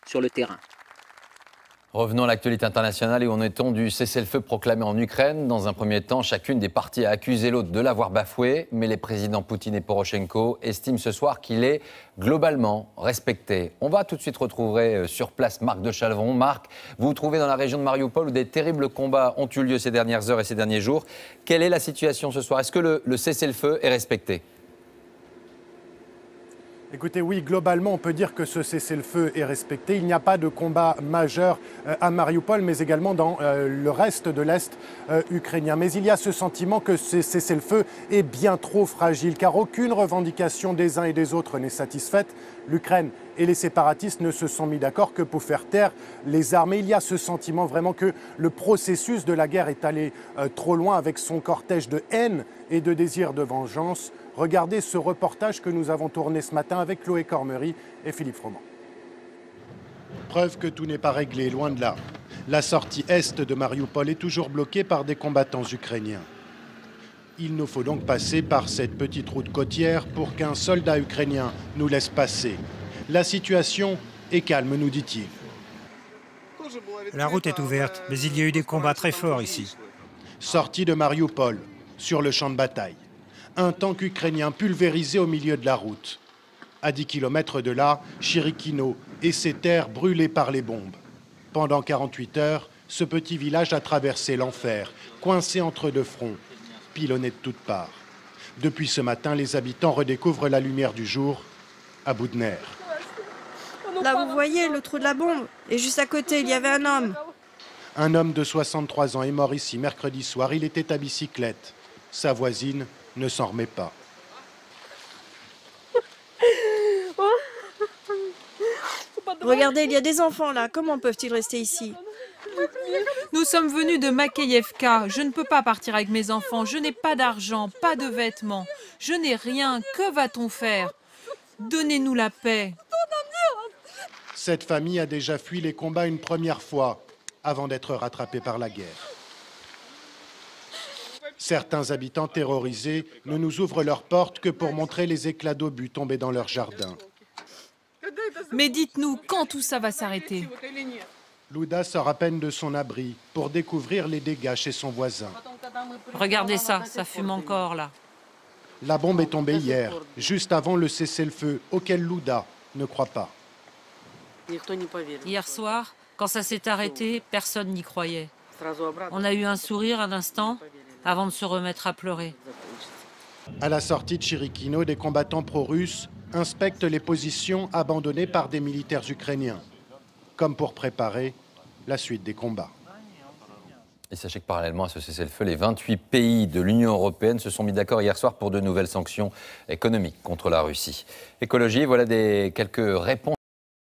sur le terrain. Revenons à l'actualité internationale et où en est-on du cessez-le-feu proclamé en Ukraine. Dans un premier temps, chacune des parties a accusé l'autre de l'avoir bafoué, mais les présidents Poutine et Porochenko estiment ce soir qu'il est globalement respecté. On va tout de suite retrouver sur place Marc de Chalvron. Marc, vous vous trouvez dans la région de Mariupol où des terribles combats ont eu lieu ces dernières heures et ces derniers jours. Quelle est la situation ce soir? Est-ce que le cessez-le-feu est respecté? Écoutez, oui, globalement, on peut dire que ce cessez-le-feu est respecté. Il n'y a pas de combat majeur à Mariupol, mais également dans le reste de l'Est ukrainien. Mais il y a ce sentiment que ce cessez-le-feu est bien trop fragile, car aucune revendication des uns et des autres n'est satisfaite. L'Ukraine et les séparatistes ne se sont mis d'accord que pour faire taire les armes. Et il y a ce sentiment vraiment que le processus de la guerre est allé trop loin avec son cortège de haine et de désir de vengeance. Regardez ce reportage que nous avons tourné ce matin avec Chloé Cormery et Philippe Froment. Preuve que tout n'est pas réglé, loin de là. La sortie est de Mariupol est toujours bloquée par des combattants ukrainiens. Il nous faut donc passer par cette petite route côtière pour qu'un soldat ukrainien nous laisse passer. La situation est calme, nous dit-il. La route est ouverte, mais il y a eu des combats très forts ici. Sortie de Mariupol, sur le champ de bataille. Un tank ukrainien pulvérisé au milieu de la route. À 10 km de là, Chirikino et ses terres brûlées par les bombes. Pendant 48 heures, ce petit village a traversé l'enfer, coincé entre deux fronts, pilonné de toutes parts. Depuis ce matin, les habitants redécouvrent la lumière du jour à bout de nerfs. Là, vous voyez le trou de la bombe. Et juste à côté, il y avait un homme. Un homme de 63 ans est mort ici mercredi soir. Il était à bicyclette. Sa voisine ne s'en remet pas. Regardez, il y a des enfants là. Comment peuvent-ils rester ici? Nous sommes venus de Makeyevka. Je ne peux pas partir avec mes enfants. Je n'ai pas d'argent, pas de vêtements. Je n'ai rien. Que va-t-on faire? Donnez-nous la paix. Cette famille a déjà fui les combats une première fois avant d'être rattrapée par la guerre. Certains habitants terrorisés ne nous ouvrent leurs portes que pour montrer les éclats d'obus tombés dans leur jardin. Mais dites-nous, quand tout ça va s'arrêter? Louda sort à peine de son abri pour découvrir les dégâts chez son voisin. Regardez ça, ça fume encore là. La bombe est tombée hier, juste avant le cessez-le-feu, auquel Louda ne croit pas. Hier soir, quand ça s'est arrêté, personne n'y croyait. On a eu un sourire un instant avant de se remettre à pleurer. À la sortie de Chirikino, des combattants pro-russes inspectent les positions abandonnées par des militaires ukrainiens, comme pour préparer la suite des combats. Et sachez que parallèlement à ce cessez-le-feu, les 28 pays de l'Union européenne se sont mis d'accord hier soir pour de nouvelles sanctions économiques contre la Russie. Écologie, voilà quelques réponses.